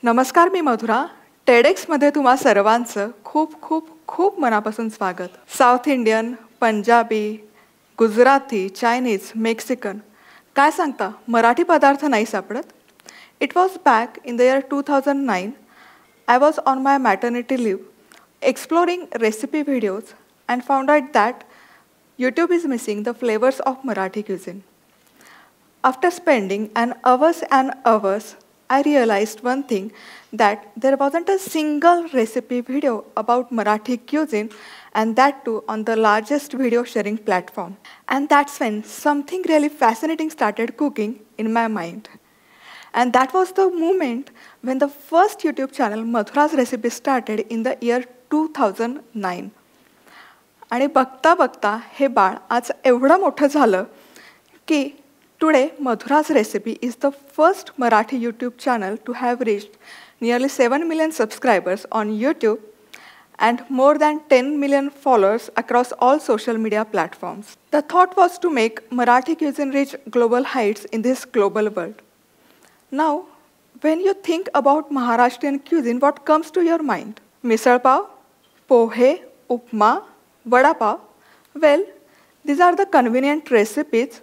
नमस्कार, मी मधुरा. टेडेक्समध्ये तुम्हा सर्वांचं खूप खूप खूप मनापासून स्वागत. South Indian, Punjabi, Gujarati, Chinese, Mexican काय सांगता, मराठी पदार्थ नाही सापडत. It was back in the year 2009. I was on my maternity leave, exploring recipe videos and found out that YouTube is missing the flavors of Marathi cuisine. After spending hours and hours, I realized one thing, that there wasn't a single recipe video about Marathi cuisine, and that too on the largest video sharing platform. And that's when something really fascinating started cooking in my mind. And that was the moment when the first YouTube channel Madhura's Recipe started in the year 2009. आणि बघता बघता हे बाळ आज एवढं मोठं झालं की today Madhura's Recipe is the first Marathi YouTube channel to have reached nearly 7 million subscribers on YouTube and more than 10 million followers across all social media platforms. The thought was to make Marathi cuisine reach global heights in this global world. Now, when you think about Maharashtrian cuisine, what comes to your mind? Misal pav, pohe, upma, vada pav. Well, these are the convenient recipes,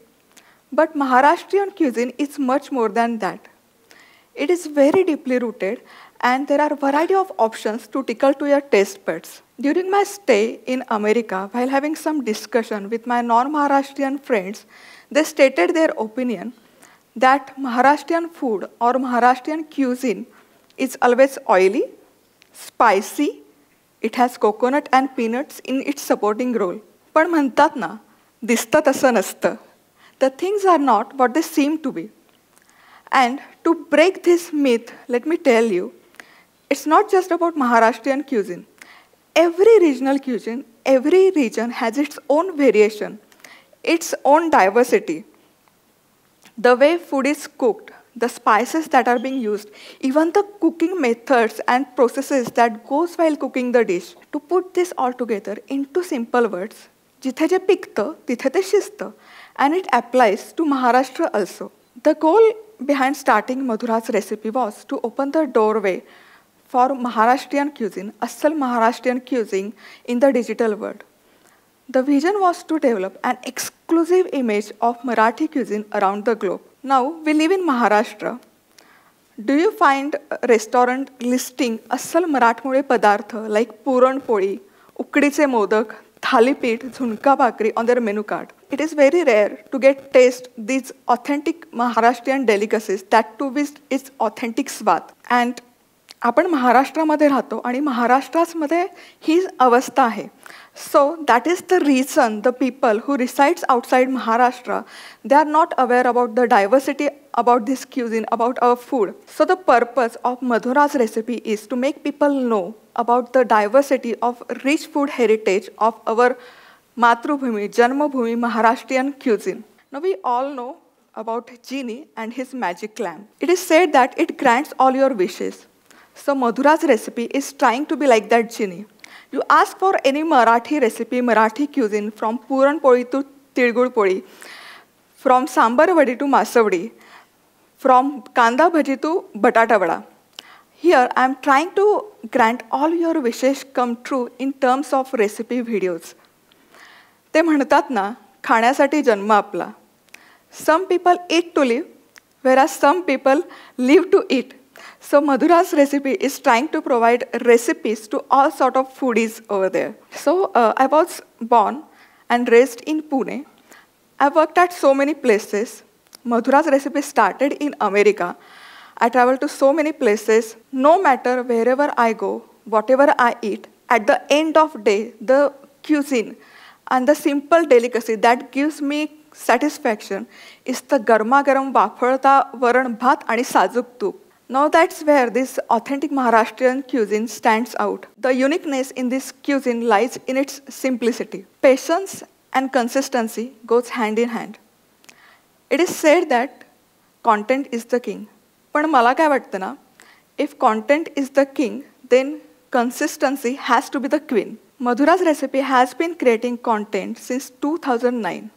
but Maharashtrian cuisine is much more than that. It is very deeply rooted, and there are a variety of options to tickle to your taste buds. During my stay in America, while having some discussion with my non-Maharashtrian friends, they stated their opinion that Maharashtrian food or Maharashtrian cuisine is always oily, spicy, it has coconut and peanuts in its supporting role. पण म्हणतात ना, दिसतं तसं नसतं. The things are not what they seem to be. And to break this myth, let me tell you, it's not just about Maharashtrian cuisine. Every regional cuisine, every region has its own variation, its own diversity. The way food is cooked, the spices that are being used, even the cooking methods and processes that goes while cooking the dish. To put this all together into simple words, जिथे जे पिकतं तिथे ते शिजतं, and it applies to Maharashtra also. The goal behind starting Madhura's Recipe was to open the doorway for Maharashtrian cuisine, asal Maharashtrian cuisine in the digital world. The vision was to develop an exclusive image of Marathi cuisine around the globe. Now, we live in Maharashtra. Do you find a restaurant listing asal Marathmole padarth like puran poli, ukdiche modak, thalipit, zunka bhakri on their menu card? It is very rare to get taste these authentic Maharashtrian delicacies, that too with its authentic स्वाद. And आपण महाराष्ट्रामध्ये राहतो आणि महाराष्ट्रामध्ये ही अवस्था आहे. So that is the reason the people who resides outside Maharashtra, they are not aware about the diversity about this cuisine, about our food. So the purpose of Madhura's Recipe is to make people know about the diversity of rich food heritage of our Matrubhumi, Janmabhumi Maharashtrian cuisine. Now we all know about genie and his magic lamp. It is said that it grants all your wishes. So Madhura's Recipe is trying to be like that genie. You ask for any Marathi recipe, Marathi cuisine, from puran poli to tilgud poli, from sambar vadi to masavdi, from kanda bhaji to batata vada. Here I am trying to grant all your wishes come true in terms of recipe videos. ते म्हणतात ना, खाण्यासाठी जन्म आपला. Some people eat to live, whereas some people live to eat. So Madhura's Recipe is trying to provide recipes to all sort of foodies over there. So I was born and raised in Pune. I worked at so many places. Madhura's Recipe started in America. I traveled to so many places. No matter wherever I go, whatever I eat, at the end of day, the cuisine and the simple delicacy that gives me satisfaction is the garma garam वाफळता वरण भात आणि साजूक तूप. Now that's where this authentic Maharashtrian cuisine stands out. The uniqueness in this cuisine lies in its simplicity. Patience and consistency goes hand in hand. It is said that content is the king. पण मला काय वाटतं ना, if content is the king, then consistency has to be the queen. Madhura's Recipe has been creating content since 2009.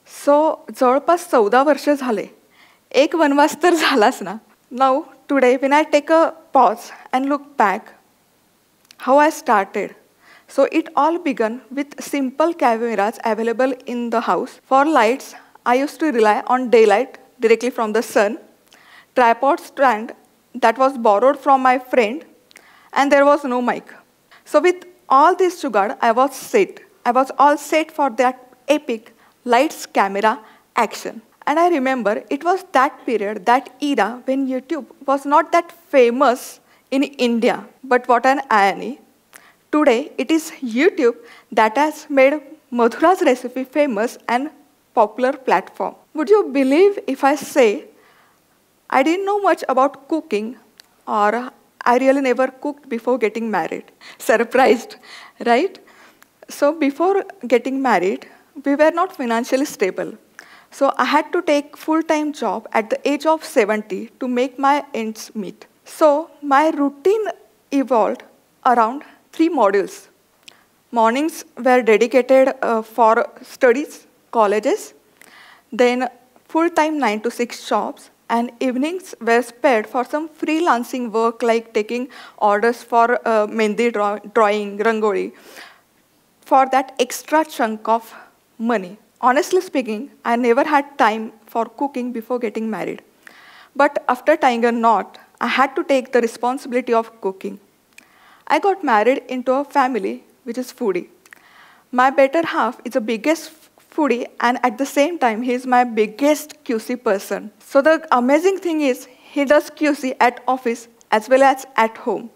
So जवळपास 14 वर्ष झाले. एक वनवास तर झालाच ना. Now, today when I take a pause and look back, how I started. So it all began with simple cameras available in the house. For lights, I used to rely on daylight directly from the sun, tripod stand that was borrowed from my friend, and there was no mic. So with all this jugaad, I was set. I was all set for that epic lights, camera, action. And I remember it was that period, that era, when YouTube was not that famous in India. But what an irony. Today, it is YouTube that has made Madhura's recipe famous and popular platform. Would you believe if I say I didn't know much about cooking, or I really never cooked before getting married? Surprised, right? So before getting married, we were not financially stable. So I had to take full-time job at the age of 70 to make my ends meet. So my routine evolved around 3 modules. Mornings were dedicated for studies, colleges, then full-time 9 to 6 jobs, and evenings were spared for some freelancing work like taking orders for mehndi drawing, rangoli, for that extra chunk of money. Honestly speaking, I never had time for cooking before getting married. But after tying a knot, I had to take the responsibility of cooking. I got married into a family which is foodie. My better half is the biggest foodie, and at the same time, he is my biggest QC person. So the amazing thing is, he does QC at office as well as at home.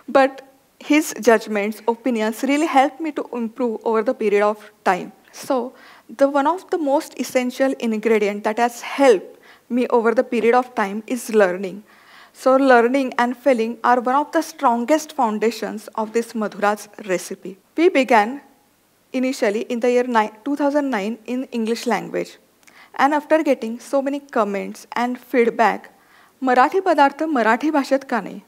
But his judgments, opinions really helped me to improve over the period of time. So one of the most essential ingredient that has helped me over the period of time is learning. So learning and failing are one of the strongest foundations of this Madhura's recipe. We began initially in the year 2009 in English language. And after getting so many comments and feedback, Marathi padarth Marathi bhashet ka nahi?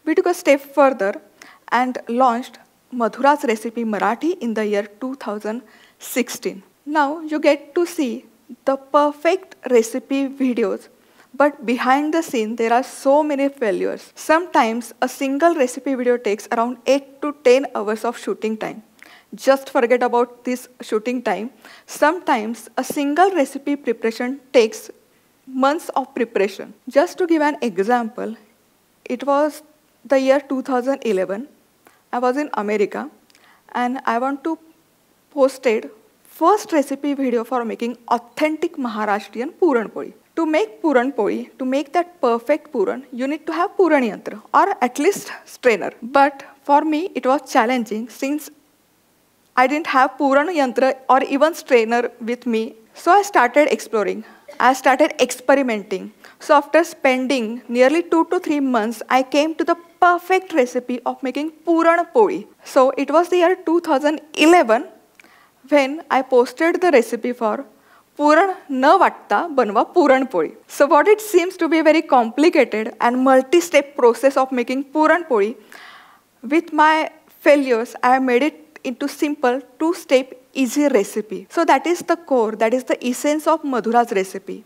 We took a step further and launched Madhura's recipe Marathi in the year 2016. Now you get to see the perfect recipe videos, but behind the scene there are so many failures. Sometimes a single recipe video takes around 8 to 10 hours of shooting time. Just forget about this shooting time. Sometimes a single recipe preparation takes months of preparation. Just to give an example, it was the year 2011. I was in America and I want to posted first recipe video for making authentic Maharashtrian puran poli. To make puran poli, to make that perfect puran, you need to have puran yantra or at least strainer. But for me, it was challenging since I didn't have puran yantra or even strainer with me. So I started exploring. I started experimenting. So after spending nearly 2 to 3 months, I came to the perfect recipe of making puran poli. So it was the year 2011 when I posted the recipe for Puran na vatta banva puran poli. So what it seems to be a very complicated and multi-step process of making puran poli, with my failures, I made it into simple 2-step easy recipe. So that is the core, that is the essence of Madhura's recipe.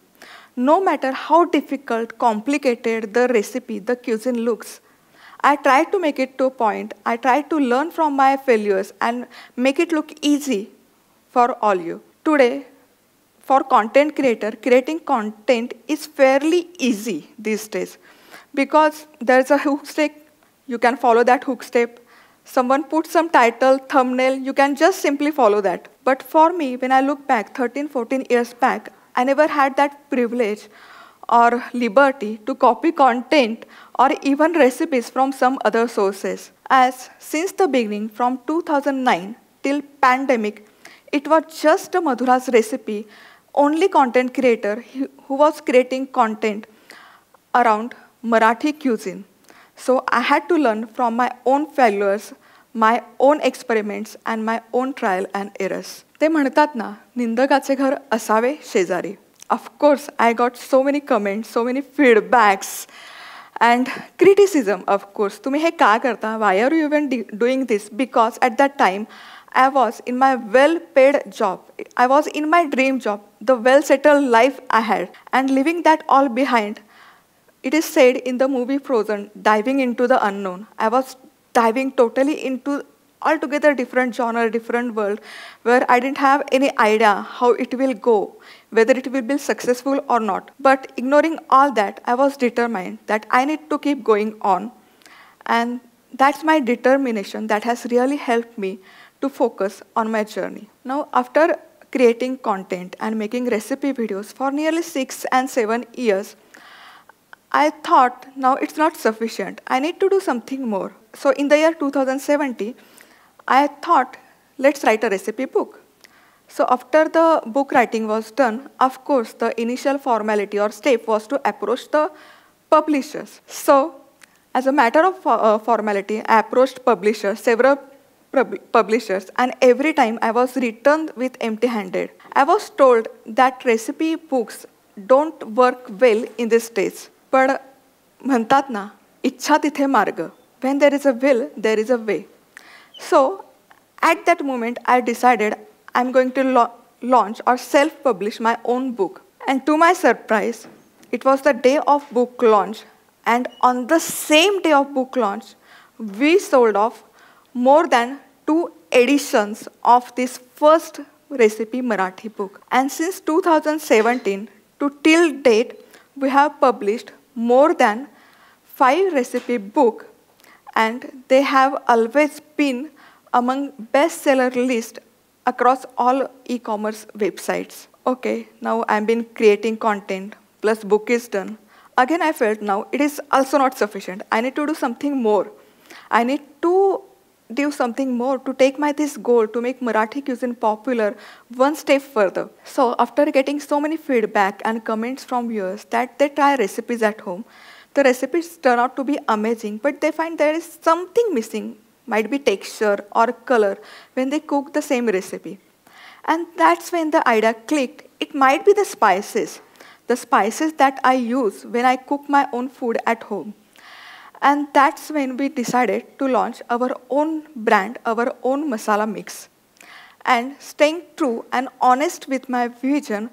No matter how difficult, complicated the recipe, the cuisine looks, I tried to make it to a point. I tried to learn from my failures and make it look easy for all you. Today, for content creator, creating content is fairly easy these days because there's a hook step, you can follow that hook step. Someone puts some title, thumbnail, you can just simply follow that. But for me, when I look back 13, 14 years back, I never had that privilege or liberty to copy content or even recipes from some other sources. As since the beginning, from 2009 till pandemic, it was just a Madhura's recipe, only content creator who was creating content around Marathi cuisine. So I had to learn from my own failures, my own experiments, and my own trial and errors. ते म्हणतात ना, निंदकाचे घर असावे शेजारी. Of course, I got so many comments, so many feedbacks, and criticism, of course. तुम्ही हे का करता? Why are you even doing this? Because at that time, I was in my well-paid job. I was in my dream job, the well-settled life I had. And leaving that all behind, it is said in the movie Frozen, diving into the unknown. I was diving totally into altogether different genre, different world, where I didn't have any idea how it will go, whether it will be successful or not. But ignoring all that, I was determined that I need to keep going on. And that's my determination that has really helped me to focus on my journey. Now, after creating content and making recipe videos for nearly 6 and 7 years, I thought now it's not sufficient. I need to do something more. So in the year 2017, I thought, let's write a recipe book. So after the book writing was done, of course, the initial formality or step was to approach the publishers. So as a matter of formality, I approached publishers, several publishers, and every time I was returned with empty-handed. I was told that recipe books don't work well in this stage. पण म्हणतात ना, इच्छा तिथे मार्ग. When there is a will, there is a way. So at that moment, I decided I'm going to launch or self-publish my own book. And to my surprise, it was the day of book launch. And on the same day of book launch, we sold off more than 2 editions of this first recipe Marathi book. And since 2017 to till date, we have published more than 5 recipe books, and they have always been among bestseller list across all e-commerce websites. Okay, now I've been creating content, plus book is done. Again, I felt now it is also not sufficient. I need to do something more. I need to do something more to take this goal to make Marathi cuisine popular one step further. So after getting so many feedback and comments from viewers that they try recipes at home, the recipes turn out to be amazing, but they find there is something missing, might be texture or color when they cook the same recipe. And that's when the idea clicked. It might be the spices that I use when I cook my own food at home. And that's when we decided to launch our own brand, our own masala mix. And staying true and honest with my vision,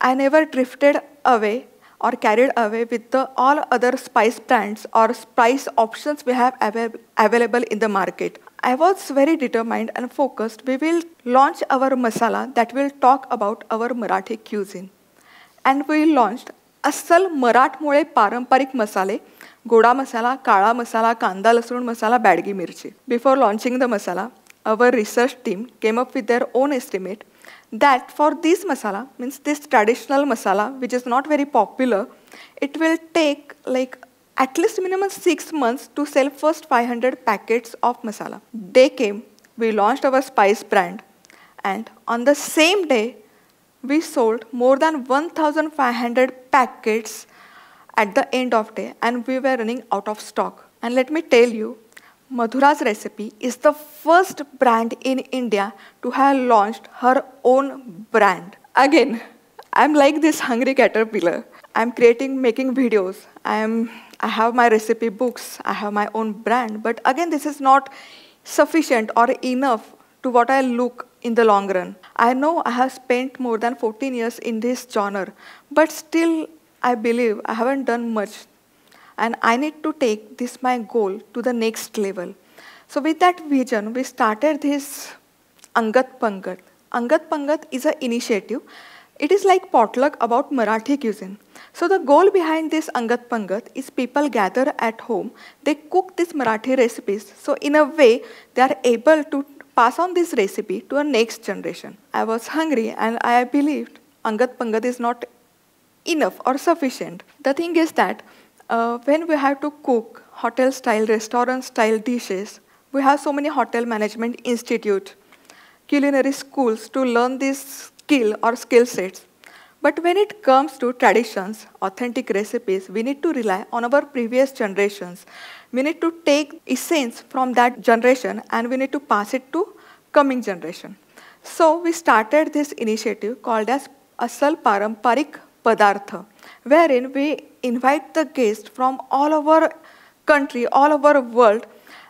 I never drifted away or carried away with the all other spice brands or spice options we have available in the market. I was very determined and focused. We will launch our masala that will talk about our Marathi cuisine. And we launched अस्सल मराठमोळे पारंपरिक मसाले, गोडा मसाला, काळा मसाला, कांदा लसूण मसाला, बॅडगी मिरची. Before launching the masala, our research team came up with their own estimate that for this masala, means this traditional masala, which is not very popular, it will take like at least minimum 6 months to sell first 500 packets of masala. Day came, we launched our spice brand, and on the same day, we sold more than 1,500 packets at the end of day, and we were running out of stock. And let me tell you, Madhura's Recipe is the first brand in India to have launched her own brand. Again, I'm like this hungry caterpillar. I'm making videos. I have my recipe books. I have my own brand. But again, this is not sufficient or enough to what I look in the long run. I know I have spent more than 14 years in this genre, but still I believe I haven't done much. And I need to take this my goal to the next level. So with that vision, we started this Angat Pangat. Angat Pangat is an initiative. It is like potluck about Marathi cuisine. So the goal behind this Angat Pangat is people gather at home. They cook these Marathi recipes. So in a way, they are able to pass on this recipe to a next generation. I was hungry and I believed Angat Pangat is not enough or sufficient. The thing is that when we have to cook hotel-style, restaurant-style dishes, we have so many hotel management institutes, culinary schools to learn this skill or skill sets. But when it comes to traditions, authentic recipes, we need to rely on our previous generations. We need to take essence from that generation and we need to pass it to coming generation. So we started this initiative called as Asal Paramparik Padartha, wherein we invite the guests from all over country, all over world,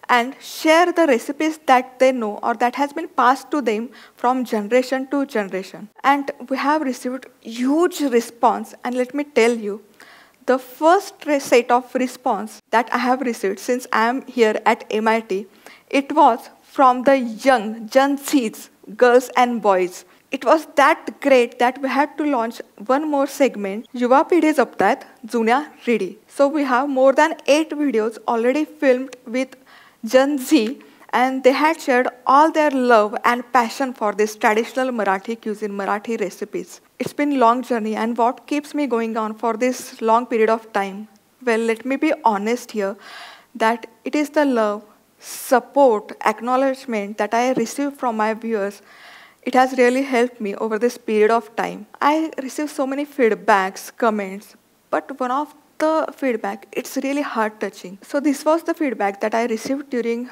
and share the recipes that they know or that has been passed to them from generation to generation. And we have received huge response, and let me tell you, The first set of response that I have received since I am here at MIT, it was from the young Gen Zs, girls and boys. It was that great that we had to launch one more segment, युवा पिढी जपतायत जुन्या Ridi. So we have more than 8 videos already filmed with Gen Z, and they had shared all their love and passion for this traditional Marathi cuisine, Marathi recipes. It's been a long journey, and what keeps me going on for this long period of time? Well, let me be honest here that it is the love, support, acknowledgement that I receive from my viewers. It has really helped me over this period of time. I receive so many feedbacks, comments, but one of the feedback, it's really heart-touching. So this was the feedback that I received during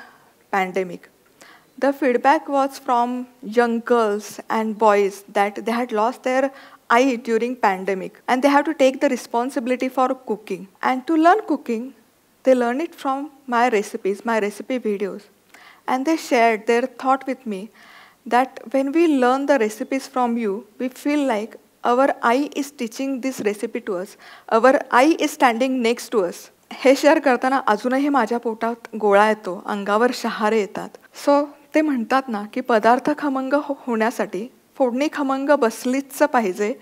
pandemic. The feedback was from young girls and boys that they had lost their eye during pandemic and they have to take the responsibility for cooking. And to learn cooking, they learn it from my recipes, my recipe videos. And they shared their thought with me that when we learn the recipes from you, we feel like our eye is teaching this recipe to us. Our eye is standing next to us. हे share करताना अजूनही माझ्या पोटात गोळा येतो, अंगावर शहारे येतात. सो ते म्हणतात ना की पदार्थ खमंग होण्यासाठी फोडणी खमंग बसलीच पाहिजे,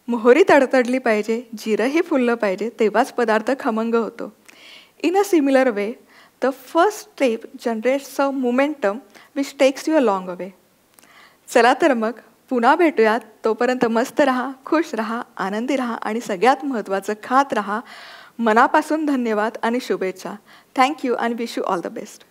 मोहरी तडतडली पाहिजे, जिरंही फुललं पाहिजे, तेव्हाच पदार्थ खमंग होतो. In a similar way, the first step generates a momentum which takes you a long away. चला तर मग पुन्हा भेटूयात. तोपर्यंत मस्त रहा, खुश रहा, आनंदी रहा आणि सगळ्यात महत्त्वाचं खात रहा. मनापासून धन्यवाद आणि शुभेच्छा. Thank you and wish you all the best.